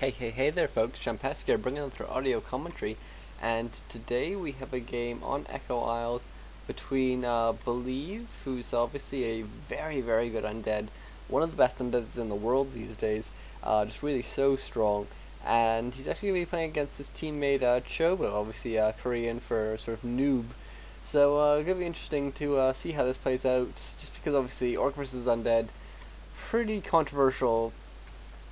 Hey there folks, Champesky here bringing through audio commentary, and today we have a game on Echo Isles between Believe, who's obviously a very good undead, one of the best undeads in the world these days, just really so strong, and he's actually going to be playing against his teammate Chobo, obviously Korean for sort of noob. So it's going to be interesting to see how this plays out, just because obviously Orc versus Undead, pretty controversial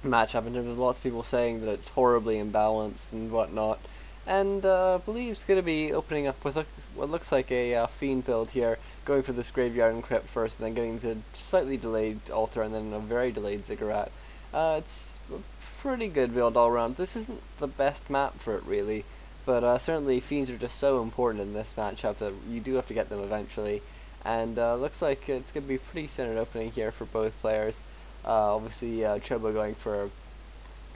matchup in terms of lots of people saying that it's horribly imbalanced and whatnot. And believes going to be opening up with what looks like a fiend build here, going for this graveyard and crypt first, and then getting the slightly delayed altar, and then a very delayed ziggurat. It's a pretty good build all around. This isn't the best map for it really, but certainly fiends are just so important in this matchup that you do have to get them eventually. And looks like it's going to be pretty standard opening here for both players. Obviously, Chobo going for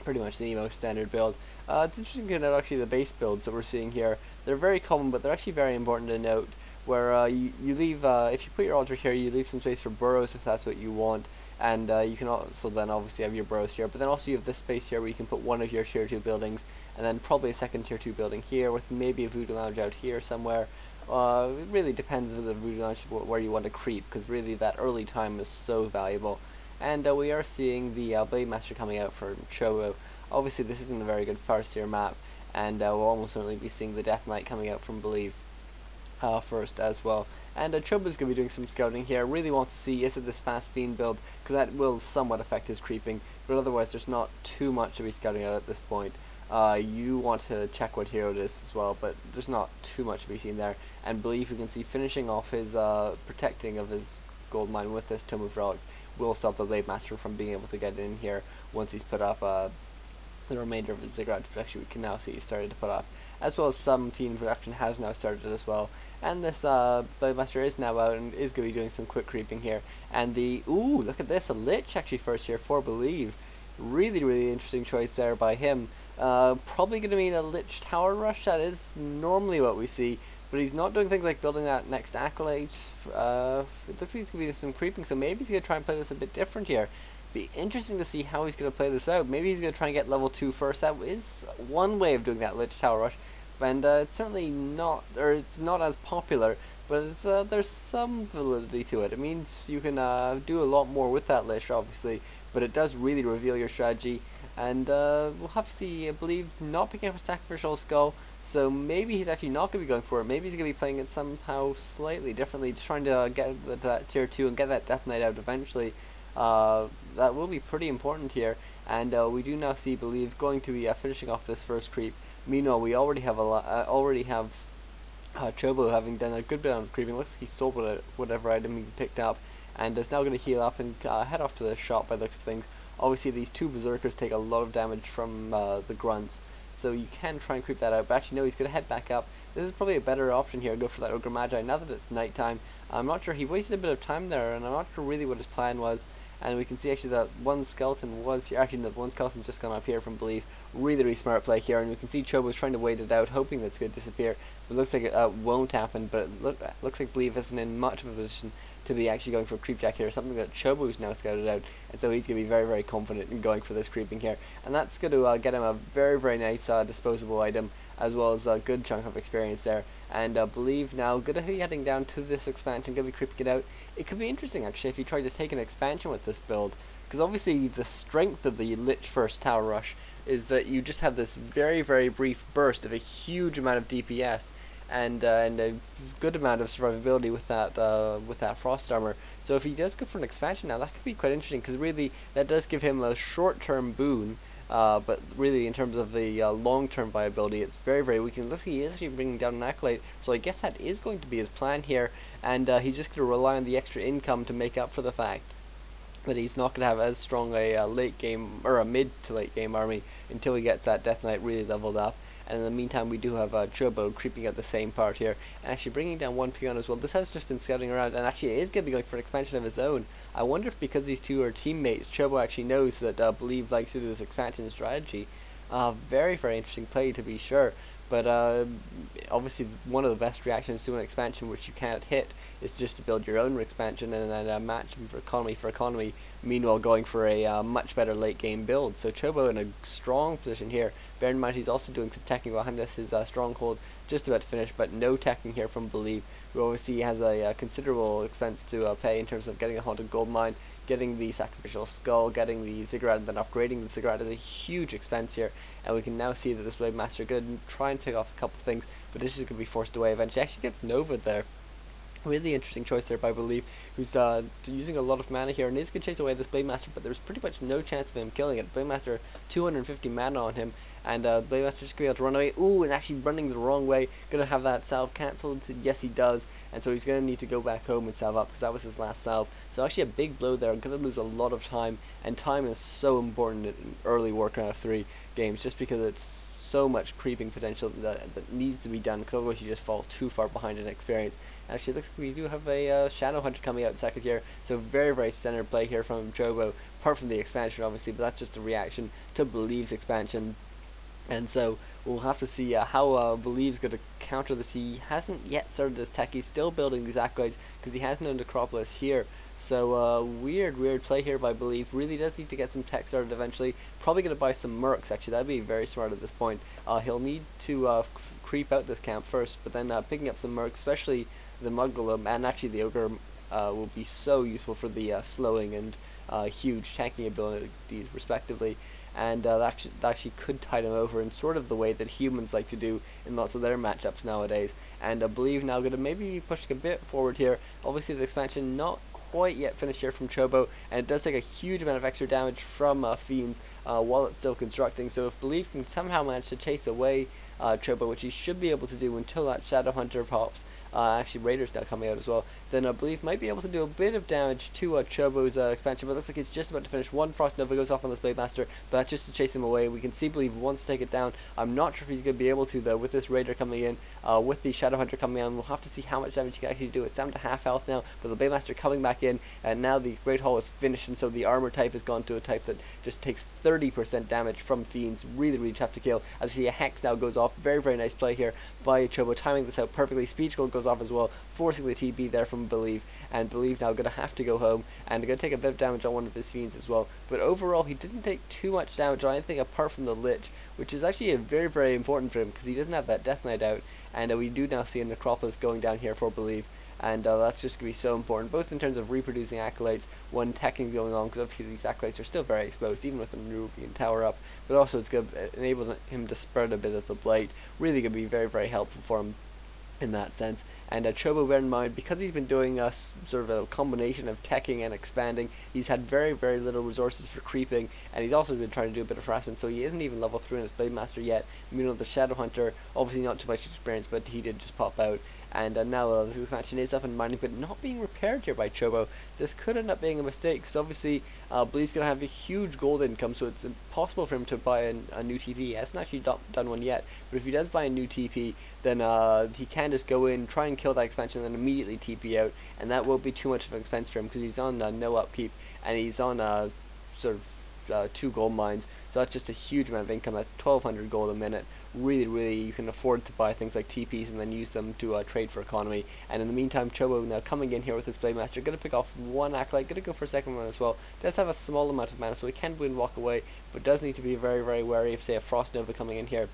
pretty much the most standard build. It's interesting to note actually the base builds that we're seeing here. They're very common, but they're actually very important to note. Where you leave, if you put your altar here, you leave some space for burrows if that's what you want. And you can also then obviously have your burrows here, but then also you have this space here where you can put one of your tier 2 buildings, and then probably a second tier 2 building here, with maybe a voodoo lounge out here somewhere. It really depends on the voodoo lounge where you want to creep, because really that early time is so valuable. And we are seeing the Blade Master coming out for Chobo. Obviously this isn't a very good first tier map, and we'll almost certainly be seeing the Death Knight coming out from Believe first as well. And Chobo's going to be doing some scouting here. Really want to see, is it this fast fiend build, because that will somewhat affect his creeping, but otherwise there's not too much to be scouting out at this point. You want to check what hero it is as well, but there's not too much to be seen there. And Believe, you can see finishing off his protecting of his gold mine with this Tome of Relics will stop the Blade Master from being able to get in here once he's put up the remainder of his ziggurat, which actually we can now see he started to put up, as well as some fiend production has now started as well. And this Blade Master is now out and is going to be doing some quick creeping here. And ooh, look at this, a Lich actually first here for Believe. Really interesting choice there by him. Probably going to mean a Lich Tower Rush. That is normally what we see, but he's not doing things like building that next Acolyte. It looks like he's going to be doing some creeping, so maybe he's going to try and play this a bit different here. Be interesting to see how he's going to play this out. Maybe he's going to try and get level 2 first. That is one way of doing that Lich Tower Rush, and it's certainly not, or it's not as popular, but it's, there's some validity to it. It means you can do a lot more with that Lich, obviously, but it does really reveal your strategy. And we'll have to see, I believe, not picking up a Sacrificial Skull, so maybe he's actually not going to be going for it. Maybe he's going to be playing it somehow slightly differently, just trying to get that tier 2 and get that Death Knight out eventually. That will be pretty important here, and we do now see Believe going to be finishing off this first creep. Meanwhile, we already have Chobo having done a good bit of creeping. Looks like he sold whatever item he picked up, and is now going to heal up and head off to the shop by the looks of things. Obviously, these two Berserkers take a lot of damage from the grunts, so you can try and creep that out. But actually, no, he's going to head back up. This is probably a better option here. Go for that Ogre Magi now that it's nighttime. I'm not sure, he wasted a bit of time there, and I'm not sure really what his plan was. And we can see actually that one skeleton was here. Actually, no, one skeleton's just gone up here from Belief. Really smart play here, and we can see Chobo's trying to wait it out, hoping that it's going to disappear. It looks like it won't happen, but it looks like Belief isn't in much of a position to be actually going for a creep jack here, something that Chobo's now scouted out, and so he's going to be very confident in going for this creeping here. And that's going to get him a very nice disposable item, as well as a good chunk of experience there. And Believe now going to be heading down to this expansion, going to be creeping it out. It could be interesting actually if you tried to take an expansion with this build, because obviously the strength of the Lich first Tower Rush is that you just have this very brief burst of a huge amount of DPS and a good amount of survivability with that frost armor. So if he does go for an expansion now, that could be quite interesting, because really that does give him a short-term boon. But really, in terms of the long-term viability, it's very weak. And look, he is actually bringing down an Acolyte, so I guess that is going to be his plan here. And he's just going to rely on the extra income to make up for the fact that he's not going to have as strong a late game, or a mid to late game army until he gets that Death Knight really leveled up. And in the meantime, we do have Chobo creeping at the same part here, and actually bringing down one peon as well. This has just been scouting around, and actually is going to be going for an expansion of his own. I wonder if because these two are teammates, Chobo actually knows that Believe likes to do this expansion strategy. Very, very interesting play to be sure. But obviously, one of the best reactions to an expansion which you can't hit is just to build your own expansion and then match them for economy. Meanwhile, going for a much better late game build. So Chobo in a strong position here. Bear in mind he's also doing some teching behind this. His stronghold just about to finish, but no teching here from Believe, who obviously has a considerable expense to pay in terms of getting a haunted gold mine, getting the sacrificial skull, getting the ziggurat, and then upgrading the ziggurat is a huge expense here. And we can now see that this Blade Master is going to try and pick off a couple of things, but this is going to be forced away eventually. Actually gets Nova there. Really interesting choice there by Believe, who's using a lot of mana here and is going to chase away this Blade Master, but there's pretty much no chance of him killing it. Blade Master, 250 mana on him, and Blade Master just going to be able to run away. Ooh, and actually running the wrong way. Going to have that salve cancelled. Yes, he does. And so he's going to need to go back home and salve up, because that was his last salve. So actually a big blow there. I'm going to lose a lot of time, and time is so important in early Warcraft 3 games, just because it's so much creeping potential that needs to be done, because otherwise you just fall too far behind in experience. Actually, looks like we do have a Shadow Hunter coming out in second here, so very, very centered play here from Chobo, apart from the expansion obviously, but that's just a reaction to Believe's expansion. And so we'll have to see how Believe's going to counter this. He hasn't yet started this tech. He's still building these acolytes because he has no necropolis here. So weird play here by Believe. Really does need to get some tech started eventually. Probably going to buy some mercs, actually. That'd be very smart at this point. He'll need to creep out this camp first, but then picking up some mercs, especially the Mugglum and actually the Ogre, will be so useful for the slowing and huge tanking abilities respectively. And that actually could tide him over in sort of the way that humans like to do in lots of their matchups nowadays. And I believe now going to maybe be pushing a bit forward here. Obviously the expansion not quite yet finished here from Chobo, and it does take a huge amount of extra damage from Fiends while it's still constructing. So if Believe can somehow manage to chase away Chobo, which he should be able to do until that Shadow Hunter pops, actually Raiders now coming out as well, then I believe might be able to do a bit of damage to Chobo's expansion, but it looks like he's just about to finish. One Frost Nova goes off on this Blade Master, but that's just to chase him away. We can see Believe wants to take it down. I'm not sure if he's going to be able to though, with this Raider coming in, with the Shadow Hunter coming on. We'll have to see how much damage he can actually do. It's down to half health now, but the Blade Master coming back in, and now the Great Hall is finished, and so the armor type has gone to a type that just takes 30% damage from Fiends. Really tough to kill. As you see, a Hex now goes off. Very nice play here by Chobo, timing this out perfectly. Speech Gold goes off as well, forcing the TB there from Believe, and Believe now going to have to go home, and going to take a bit of damage on one of his Fiends as well. But overall, he didn't take too much damage on anything apart from the Lich, which is actually very important for him, because he doesn't have that Death Knight out, and we do now see a Necropolis going down here for Believe. And that's just going to be so important, both in terms of reproducing acolytes when teching is going on, because obviously these acolytes are still very exposed, even with the Nerubian tower up, but also it's going to enable him to spread a bit of the blight. Really going to be very helpful for him in that sense. And Chobo, bear in mind, because he's been doing sort of a combination of teching and expanding, he's had very little resources for creeping, and he's also been trying to do a bit of harassment, so he isn't even level 3 in his Blade Master yet. Meanwhile, the Shadow Hunter, obviously not too much experience, but he did just pop out. And now the expansion is up and running, but not being repaired here by Chobo. This could end up being a mistake, because obviously Bleed's going to have a huge gold income, so it's impossible for him to buy a new TP. He hasn't actually done one yet, but if he does buy a new TP, then he can just go in, try and kill that expansion, and then immediately TP out, and that won't be too much of an expense for him, because he's on no upkeep, and he's on sort of 2 gold mines, so that's just a huge amount of income. That's 1200 gold a minute. Really you can afford to buy things like TPs and then use them to trade for economy. And in the meantime, Chobo now coming in here with his Blade Master, going to pick off one acolyte, going to go for a second one as well. Does have a small amount of mana, so he can win walk away, but does need to be very wary of, say, a Frost Nova coming in here.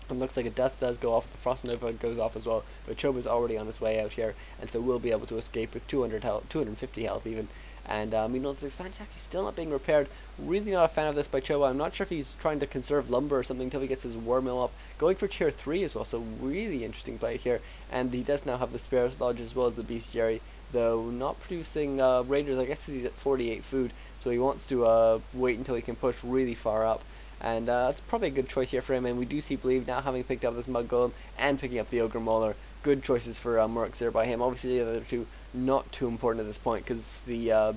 And looks like a dust does go off, the Frost Nova goes off as well, but Chobo's already on his way out here, and so will be able to escape with 200 health, 250 health even. And meanwhile, the expansion actually still not being repaired. Really not a fan of this by Chobo. I'm not sure if he's trying to conserve lumber or something until he gets his war mill up. Going for tier 3 as well, so really interesting play here. And he does now have the Spirit Lodge as well as the Bestiary, though not producing Raiders. I guess he's at 48 food, so he wants to wait until he can push really far up. And it's probably a good choice here for him. And we do see Believe now having picked up this Mud Golem and picking up the Ogre Mauler. Good choices for mercs there by him. Obviously the other two not too important at this point, because the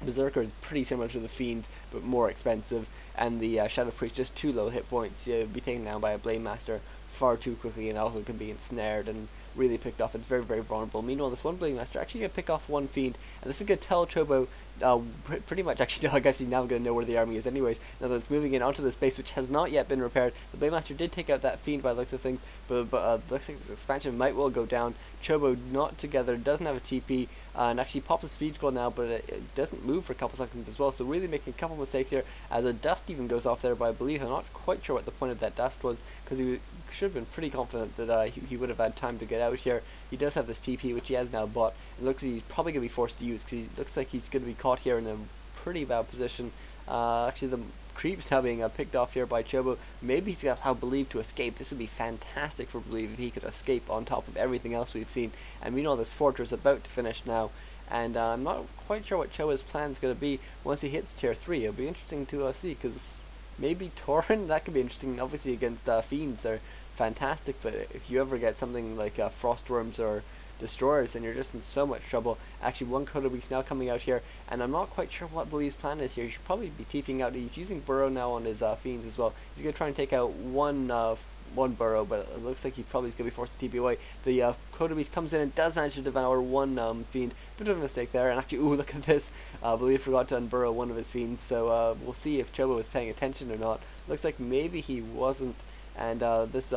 Berserker is pretty similar to the Fiend, but more expensive, and the Shadow Priest just 2 low hit points. Be taken down by a Blade Master far too quickly, and also can be ensnared and really picked off. It's very vulnerable. Meanwhile, this one Blade Master actually going to pick off one Fiend, and this is going to tell Chobo, pretty much actually, I guess he's now going to know where the army is anyways, now that it's moving in onto this base, which has not yet been repaired. The Blademaster did take out that Fiend by the looks of things, but looks like the expansion might well go down. Chobo not together, doesn't have a TP, and actually pops a speed scroll now, but it doesn't move for a couple seconds as well, so really making a couple mistakes here, as a dust even goes off there, but I believe I'm not quite sure what the point of that dust was, because he should have been pretty confident that he would have had time to get out here. He does have this TP, which he has now bought. It looks like he's probably going to be forced to use, because he looks like he's going to be caught here in a pretty bad position. Actually, the creeps now being picked off here by Chobo. Maybe he's got how Believe to escape. This would be fantastic for Believe if he could escape on top of everything else we've seen. And we know this fortress about to finish now. And I'm not quite sure what Chobo's plan is going to be once he hits tier 3. It'll be interesting to see, because maybe Tauren, that could be interesting. Obviously against Fiends, they're fantastic, but if you ever get something like Frostworms or Destroyers, then you're just in so much trouble. Actually, one Coda Week's now coming out here, and I'm not quite sure what Believe's plan is here. He should probably be TPing out. He's using Burrow now on his Fiends as well. He's going to try and take out one Burrow, but it looks like he probably is going to be forced to TP away. The Coda Beast comes in and does manage to devour one Fiend. Bit of a mistake there, and actually, ooh, look at this. Believe forgot to unburrow one of his Fiends, so we'll see if Chobo was paying attention or not. Looks like maybe he wasn't, and this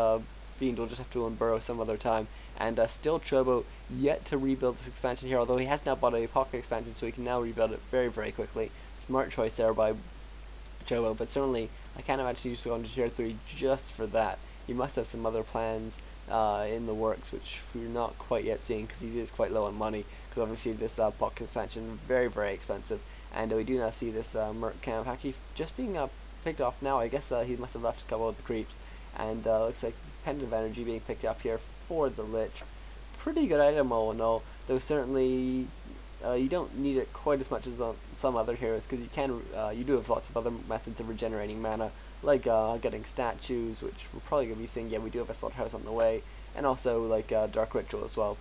Fiend will just have to unburrow some other time. And still Chobo yet to rebuild this expansion here, although he has now bought a pocket expansion, so he can now rebuild it very, very quickly. Smart choice there by Chobo, but certainly I can't imagine he's going to tier 3 just for that. He must have some other plans in the works, which we're not quite yet seeing, because he is quite low on money, because obviously this pocket expansion is very, very expensive. And we do now see this Merc camp actually just being picked off now. I guess he must have left a couple of the creeps, and looks like Pendant of Energy being picked up here for the Lich. Pretty good item all in all, though certainly you don't need it quite as much as some other heroes, because you do have lots of other methods of regenerating mana, like getting statues, which we're probably going to be seeing. Yeah, we do have a slaughterhouse on the way, and also like Dark Ritual as well.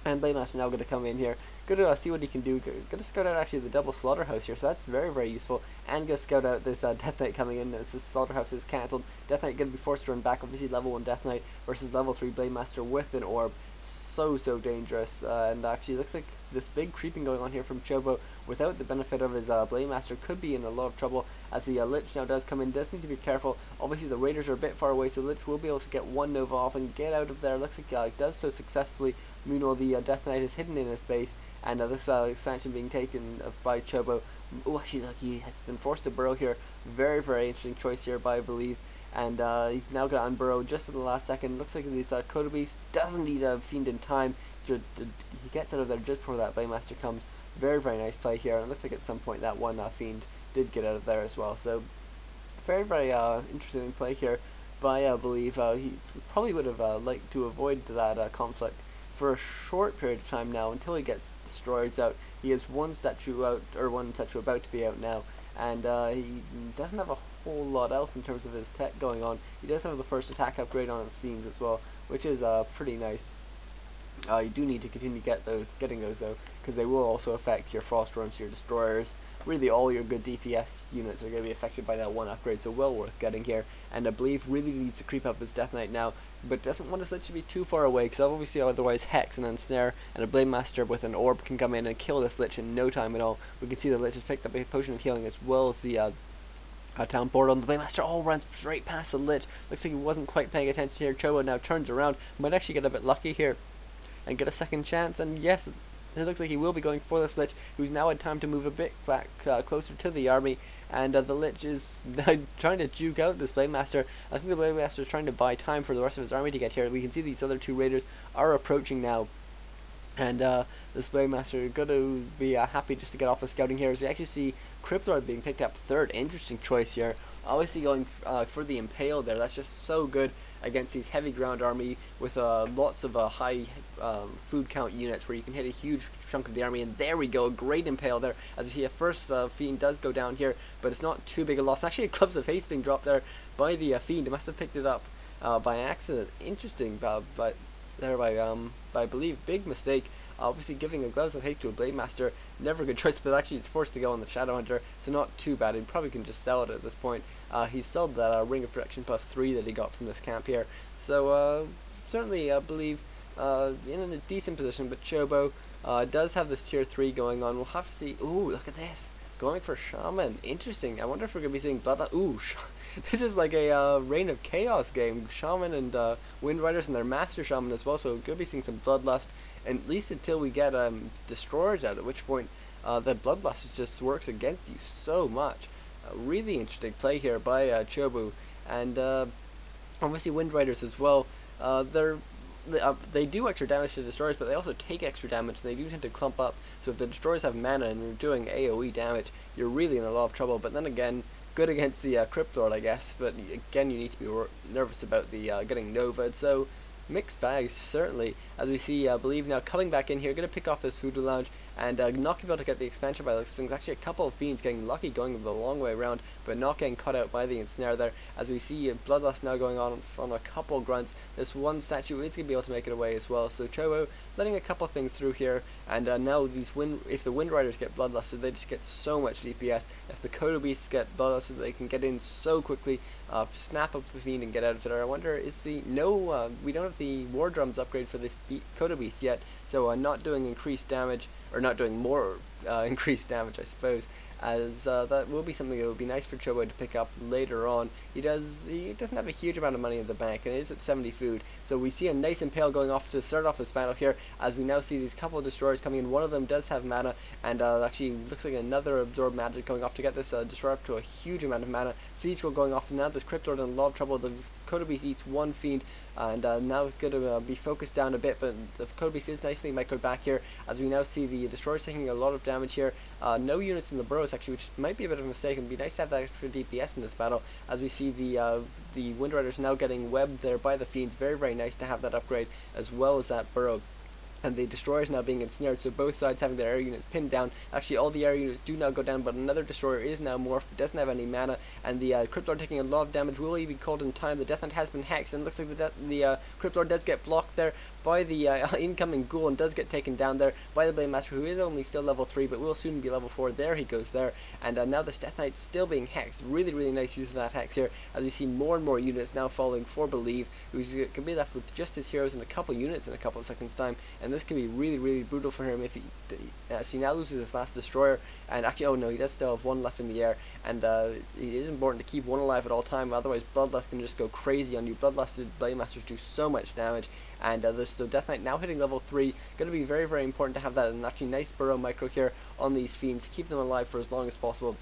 And Blademaster now going to come in here, going to see what he can do. Going to scout out actually the double slaughterhouse here, so that's very, very useful. And going to scout out this Death Knight coming in. This slaughterhouse is cancelled. Death Knight going to be forced to run back. Obviously level 1 Death Knight versus level 3 Blademaster with an orb. So dangerous, and actually looks like this big creeping going on here from Chobo without the benefit of his Blademaster could be in a lot of trouble, as the Lich now does come in. Does need to be careful. Obviously the Raiders are a bit far away, so Lich will be able to get one Nova off and get out of there. Looks like does so successfully. Meanwhile the Death Knight is hidden in his base, and this expansion being taken by Chobo. Oh, actually like he has been forced to burrow here. Very, very interesting choice here by Believe. And he's now going to unburrow just at the last second. Looks like this Coda Beast doesn't need a Fiend in time. He gets out of there just before that Blademaster comes. Very, very nice play here. And it looks like at some point that one Fiend did get out of there as well. So very, very interesting play here by Believe. He probably would have liked to avoid that conflict for a short period of time now, until he gets Destroyers out. He has one statue out, or one statue about to be out now. And he doesn't have a whole lot else in terms of his tech going on. He does have the first attack upgrade on his Fiends as well, which is pretty nice. You do need to continue getting those though, because they will also affect your Frostworms, your Destroyers. Really all your good DPS units are going to be affected by that one upgrade, so well worth getting here. And I believe really needs to creep up his Death Knight now, but doesn't want his Lich to be too far away, because obviously otherwise Hex and Ensnare and a Blademaster with an Orb can come in and kill this Lich in no time at all. We can see the Lich has picked up a Potion of Healing as well as the town board on the Blademaster. All runs straight past the Lich. Looks like he wasn't quite paying attention here. Chobo now turns around, might actually get a bit lucky here and get a second chance, and yes, it looks like he will be going for this Lich, who's now had time to move a bit back closer to the army, and the Lich is trying to juke out this Blademaster. I think the Blademaster is trying to buy time for the rest of his army to get here. We can see these other two Raiders are approaching now, and this Blademaster going to be happy just to get off the scouting here, as we actually see Cryptlord being picked up third. Interesting choice here. Obviously going for the Impale there. That's just so good against these heavy ground army with lots of high food count units, where you can hit a huge chunk of the army. And there we go, a great Impale there. As you see, a first Fiend does go down here, but it's not too big a loss. Actually, a Gloves of Haste being dropped there by the Fiend. It must have picked it up by accident. Interesting, but there by I believe big mistake. Obviously giving a Gloves of Haste to a Blademaster, never a good choice, but actually it's forced to go on the Shadow Hunter, so not too bad. He probably can just sell it at this point. He's sold that Ring of Protection +3 that he got from this camp here, so certainly I believe in a decent position. But Chobo It does have this tier 3 going on. We'll have to see. Ooh, look at this. Going for Shaman. Interesting. I wonder if we're going to be seeing Bloodlust. Ooh, this is like a Reign of Chaos game. Shaman and Wind Riders and their Master Shaman as well. So we're going to be seeing some Bloodlust. And at least until we get Destroyers out, at which point the Bloodlust just works against you so much. Really interesting play here by Chobo. And obviously Wind Riders as well. They do extra damage to destroyers, but they also take extra damage, and they do tend to clump up. So if the destroyers have mana and you're doing AoE damage, you're really in a lot of trouble. But then again, good against the Crypt Lord, I guess. But again, you need to be nervous about the getting Nova'd. So mixed bags, certainly. As we see, Believe now coming back in here, going to pick off this Voodoo Lounge, and not able to get the expansion by the looks of things. Actually, a couple of Fiends getting lucky going the long way around, but not getting caught out by the Ensnare there. As we see Bloodlust now going on from a couple Grunts. This one statue is going to be able to make it away as well. So Chobo letting a couple things through here, and now these if the Wind Riders get Bloodlusted, they just get so much DPS. If the Kodo Beasts get Bloodlusted, they can get in so quickly, snap up the Fiend and get out of there. I wonder, is we don't have the War Drums upgrade for the Kodo Beasts yet, so not doing increased damage, or not doing more increased damage, I suppose, as that will be something that would be nice for Chobo to pick up later on. He doesn't have a huge amount of money in the bank, and it is at 70 food, so we see a nice Impale going off to start off this battle here, as we now see these couple of Destroyers coming in. One of them does have mana, and actually looks like another Absorb Magic going off to get this Destroyer up to a huge amount of mana. Speed Scroll going off, and now this Crypt Lord in a lot of trouble. The Kodo Beast eats one Fiend, and now it's going to be focused down a bit, but the Kodo Beast is nicely microed back here, as we now see the Destroyers taking a lot of damage here. No units in the burrows actually, which might be a bit of a mistake, and be nice to have that extra DPS in this battle, as we see the Wind Riders now getting webbed there by the Fiends. Very, very nice to have that upgrade, as well as that burrow. And the Destroyers now being ensnared, so both sides having their air units pinned down. Actually, all the air units do now go down, but another Destroyer is now morphed, doesn't have any mana, and the Crypt Lord taking a lot of damage. Will he be called in time? The Death Knight has been hexed, and it looks like the Crypt Lord does get blocked there by the incoming Ghoul, and does get taken down there by the Blade Master, who is only still level 3, but will soon be level 4. There he goes there, and now this Death Knight still being hexed. Really, really nice use of that hex here, as we see more and more units now falling for Believe, who's going to be left with just his heroes and a couple units in a couple of seconds' time, and this can be really, really brutal for him if he now loses his last Destroyer. And actually, oh no, he does still have one left in the air, and it is important to keep one alive at all time, otherwise Bloodlust can just go crazy on you. Bloodlusted Blade Masters do so much damage, and the Death Knight now hitting level 3, going to be very, very important to have that, and actually nice burrow micro here on these Fiends to keep them alive for as long as possible.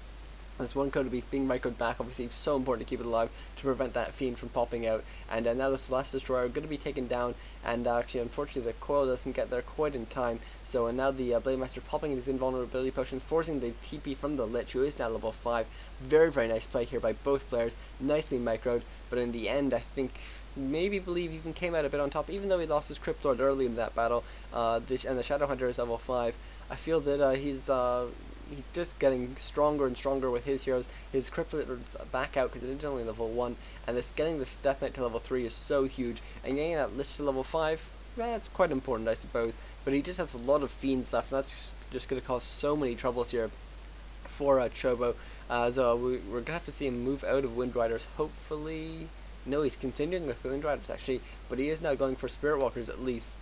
This one Kodo Beast being microed back, obviously so important to keep it alive to prevent that Fiend from popping out. And now this last Destroyer going to be taken down, and actually unfortunately the coil doesn't get there quite in time. So now the Blade Master popping his invulnerability potion, forcing the TP from the Lich, who is now level 5. Very, very nice play here by both players, nicely microed, but in the end I think maybe Believe even came out a bit on top, even though he lost his Crypt Lord early in that battle, and the Shadow Hunter is level 5. I feel that he's just getting stronger and stronger with his heroes. His Crypt Lord's back out because it is only level 1, and getting this Death Knight to level 3 is so huge, and getting that Lich to level 5, it's quite important, I suppose, but he just has a lot of Fiends left, and that's just going to cause so many troubles here for Chobo. So we're going to have to see him move out of Wind Riders, hopefully. No, he's continuing with Wind Riders actually, but he is now going for Spirit Walkers at least.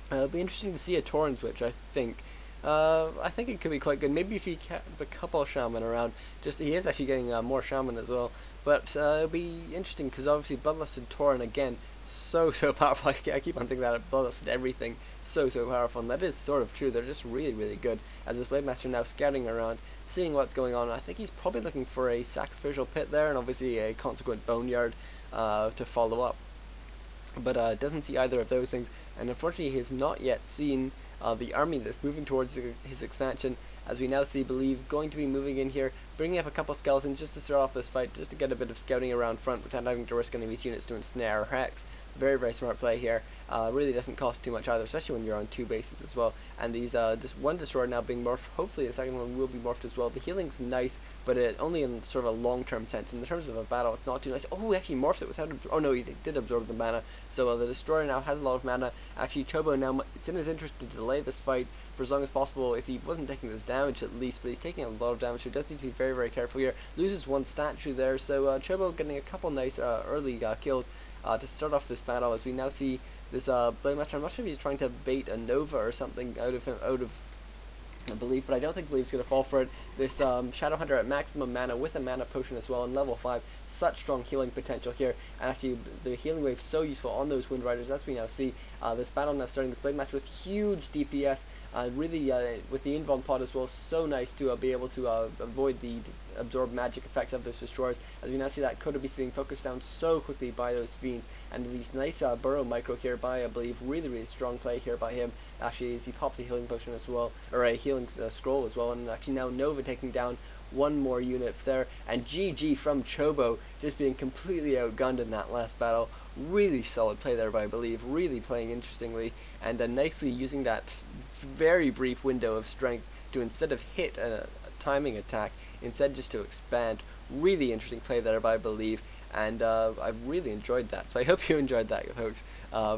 It'll be interesting to see a Tauren switch, I think. I think it could be quite good. Maybe if he kept a couple Shaman around. He is actually getting more Shaman as well. But it'll be interesting because obviously Bloodlusted Tauren again, so powerful. I keep on thinking that Bloodlusted everything, so powerful, and that is sort of true. They're just really, really good. As this Blade Master now scouting around, seeing what's going on. I think he's probably looking for a Sacrificial Pit there, and obviously a Consequent Boneyard to follow up. But doesn't see either of those things, and unfortunately he has not yet seen the army that's moving towards his expansion, as we now see Believe going to be moving in here, bringing up a couple skeletons just to start off this fight, just to get a bit of scouting around front without having to risk any of these units to ensnare or hex. Very, very smart play here. Really doesn't cost too much either, especially when you're on 2 bases as well. And these just one Destroyer now being morphed. Hopefully the second one will be morphed as well. The healing's nice, but only in sort of a long-term sense. In terms of a battle, it's not too nice. Oh, he actually morphs it without... Oh no, he did absorb the mana. So the Destroyer now has a lot of mana. Actually, Chobo now, it's in his interest to delay this fight for as long as possible, if he wasn't taking this damage at least, but he's taking a lot of damage, so he does need to be very, very careful here. Loses one statue there, so Chobo getting a couple nice early kills. to start off this battle, as we now see this blade match. I'm not sure if he's trying to bait a Nova or something out of Belief, but I don't think Belief's going to fall for it. This Shadow Hunter at maximum mana with a mana potion as well, and level 5, such strong healing potential here, and actually the healing wave so useful on those Wind Riders, as we now see. This battle now starting this blade match with huge DPS, really with the Invuln pod as well, so nice to be able to avoid the absorb magic effects of those destroyers, as we now see that Kodo Beast being focused down so quickly by those fiends, and these nice burrow micro here by, I believe, really strong play here by him, actually, as he pops a healing potion as well, or a healing scroll as well, and actually now Nova taking down one more unit there, and GG from Chobo, just being completely outgunned in that last battle. Really solid play there by Believe, really playing interestingly, and nicely using that very brief window of strength to, instead of hit a timing attack, instead just to expand. Really interesting play there by Believe, and I've really enjoyed that. So I hope you enjoyed that, folks.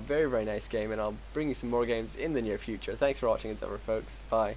Very nice game, and I'll bring you some more games in the near future. Thanks for watching as ever, folks. Bye.